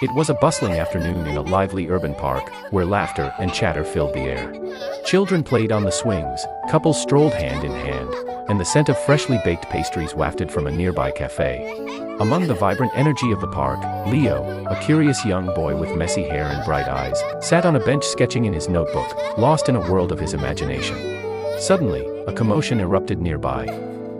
It was a bustling afternoon in a lively urban park, where laughter and chatter filled the air. Children played on the swings, couples strolled hand in hand, and the scent of freshly baked pastries wafted from a nearby cafe. Among the vibrant energy of the park, Leo, a curious young boy with messy hair and bright eyes, sat on a bench sketching in his notebook, lost in a world of his imagination. Suddenly, a commotion erupted nearby.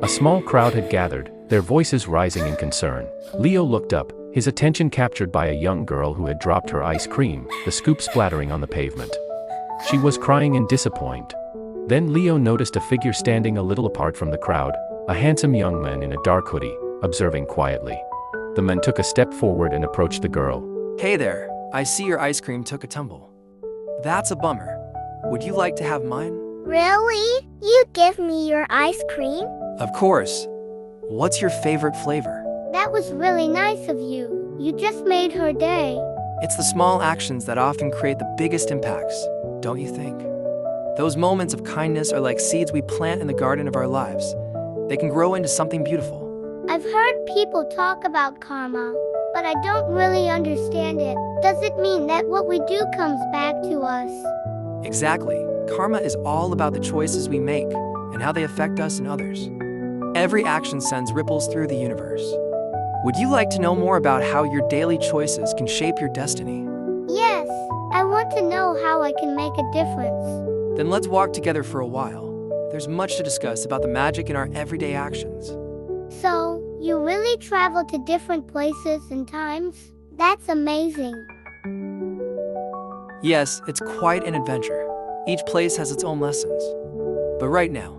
A small crowd had gathered, their voices rising in concern. Leo looked up, his attention captured by a young girl who had dropped her ice cream, the scoop splattering on the pavement. She was crying in disappointment. Then Leo noticed a figure standing a little apart from the crowd, a handsome young man in a dark hoodie, observing quietly. The man took a step forward and approached the girl. Hey there, I see your ice cream took a tumble. That's a bummer. Would you like to have mine? Really? You give me your ice cream? Of course. What's your favorite flavor? That was really nice of you. You just made her day. It's the small actions that often create the biggest impacts, don't you think? Those moments of kindness are like seeds we plant in the garden of our lives. They can grow into something beautiful. I've heard people talk about karma, but I don't really understand it. Does it mean that what we do comes back to us? Exactly. Karma is all about the choices we make and how they affect us and others. Every action sends ripples through the universe. Would you like to know more about how your daily choices can shape your destiny? Yes, I want to know how I can make a difference. Then let's walk together for a while. There's much to discuss about the magic in our everyday actions. So, you really travel to different places and times? That's amazing. Yes, it's quite an adventure. Each place has its own lessons. But right now,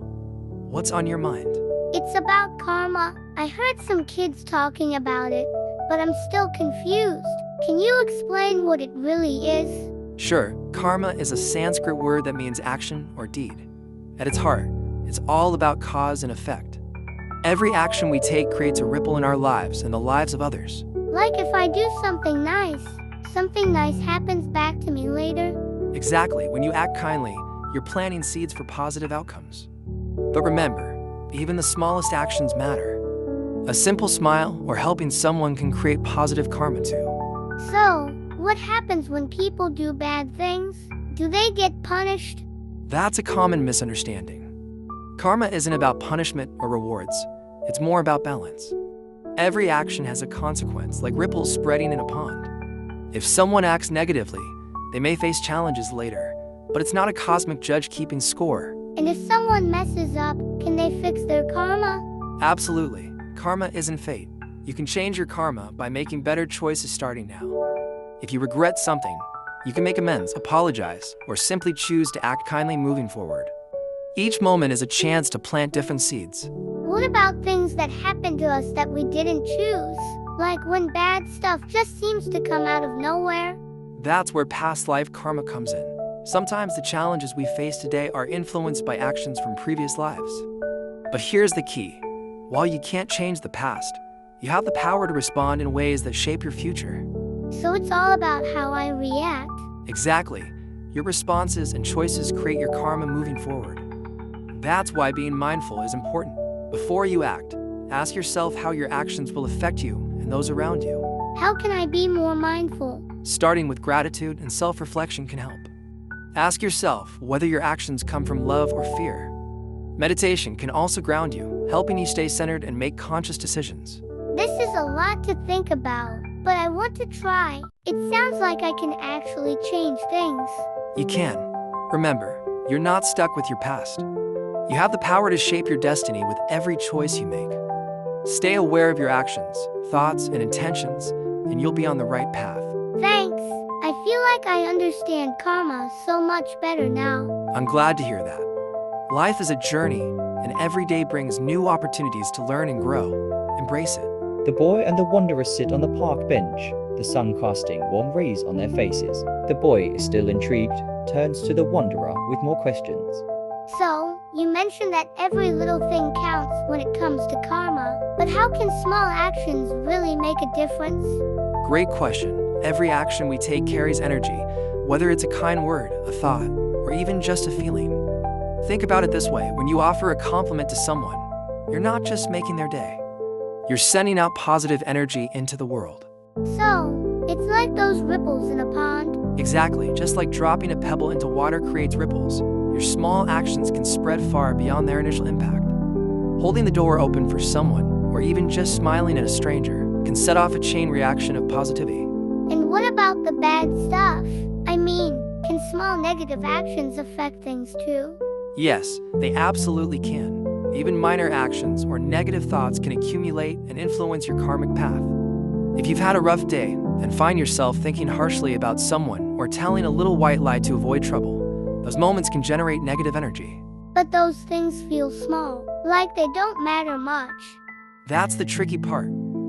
what's on your mind? It's about karma. I heard some kids talking about it, but I'm still confused. Can you explain what it really is? Sure, karma is a Sanskrit word that means action or deed. At its heart, it's all about cause and effect. Every action we take creates a ripple in our lives and the lives of others. Like if I do something nice happens back to me later? Exactly. When you act kindly, you're planting seeds for positive outcomes. But remember, even the smallest actions matter. A simple smile or helping someone can create positive karma too. So, what happens when people do bad things? Do they get punished? That's a common misunderstanding. Karma isn't about punishment or rewards. It's more about balance. Every action has a consequence, like ripples spreading in a pond. If someone acts negatively, they may face challenges later, but it's not a cosmic judge keeping score. And if someone messes up, can they fix their karma? Absolutely. Karma isn't fate. You can change your karma by making better choices starting now. If you regret something, you can make amends, apologize, or simply choose to act kindly moving forward. Each moment is a chance to plant different seeds. What about things that happen to us that we didn't choose? Like when bad stuff just seems to come out of nowhere? That's where past life karma comes in. Sometimes the challenges we face today are influenced by actions from previous lives. But here's the key. While you can't change the past, you have the power to respond in ways that shape your future. So it's all about how I react? Exactly. Your responses and choices create your karma moving forward. That's why being mindful is important. Before you act, ask yourself how your actions will affect you and those around you. How can I be more mindful? Starting with gratitude and self-reflection can help. Ask yourself whether your actions come from love or fear. Meditation can also ground you, helping you stay centered and make conscious decisions. This is a lot to think about, but I want to try. It sounds like I can actually change things. You can. Remember, you're not stuck with your past. You have the power to shape your destiny with every choice you make. Stay aware of your actions, thoughts, and intentions, and you'll be on the right path. Thanks. I feel like I understand karma so much better now. I'm glad to hear that. Life is a journey, and every day brings new opportunities to learn and grow. Embrace it. The boy and the wanderer sit on the park bench, the sun casting warm rays on their faces. The boy is still intrigued, turns to the wanderer with more questions. So, you mentioned that every little thing counts when it comes to karma, but how can small actions really make a difference? Great question. Every action we take carries energy, whether it's a kind word, a thought, or even just a feeling. Think about it this way. When you offer a compliment to someone, you're not just making their day. You're sending out positive energy into the world. So, It's like those ripples in a pond. Exactly, just like dropping a pebble into water creates ripples, your small actions can spread far beyond their initial impact. Holding the door open for someone, or even just smiling at a stranger, can set off a chain reaction of positivity. And what about the bad stuff? I mean, can small negative actions affect things too? Yes, they absolutely can. Even minor actions or negative thoughts can accumulate and influence your karmic path. If you've had a rough day and find yourself thinking harshly about someone or telling a little white lie to avoid trouble, those moments can generate negative energy. But those things feel small, like they don't matter much. That's the tricky part.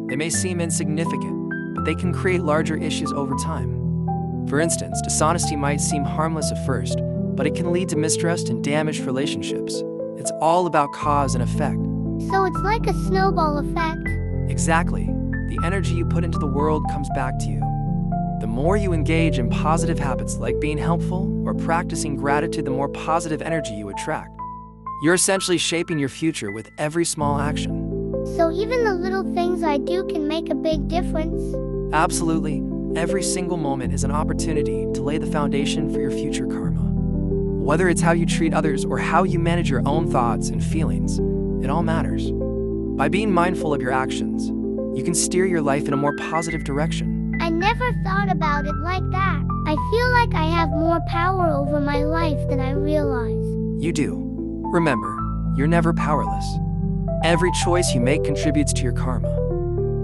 They may seem insignificant, but they can create larger issues over time. For instance, dishonesty might seem harmless at first, but it can lead to mistrust and damaged relationships. It's all about cause and effect. So it's like a snowball effect. Exactly. The energy you put into the world comes back to you. The more you engage in positive habits like being helpful or practicing gratitude, the more positive energy you attract. You're essentially shaping your future with every small action. So even the little things I do can make a big difference? Absolutely. Every single moment is an opportunity to lay the foundation for your future karma. Whether it's how you treat others or how you manage your own thoughts and feelings, it all matters. By being mindful of your actions, you can steer your life in a more positive direction. I never thought about it like that. I feel like I have more power over my life than I realize. You do. Remember, you're never powerless. Every choice you make contributes to your karma.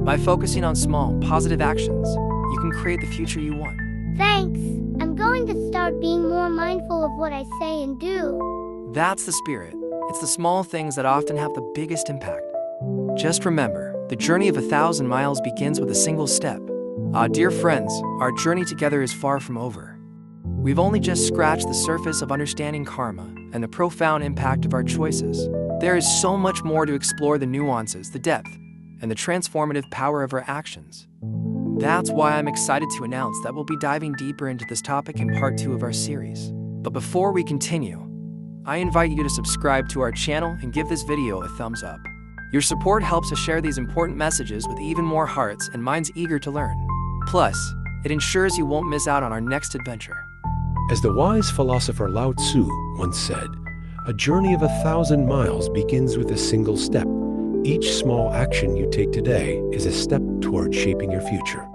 By focusing on small, positive actions, you can create the future you want. Thanks. I'm going to start being more mindful of what I say and do. That's the spirit. It's the small things that often have the biggest impact. Just remember, the journey of 1,000 miles begins with a single step. Dear friends, our journey together is far from over. We've only just scratched the surface of understanding karma and the profound impact of our choices. There is so much more to explore: the nuances, the depth, and the transformative power of our actions. That's why I'm excited to announce that we'll be diving deeper into this topic in part 2 of our series. But before we continue, I invite you to subscribe to our channel and give this video a thumbs up. Your support helps us share these important messages with even more hearts and minds eager to learn. Plus, it ensures you won't miss out on our next adventure. As the wise philosopher Lao Tzu once said, a journey of 1,000 miles begins with a single step. Each small action you take today is a step toward shaping your future.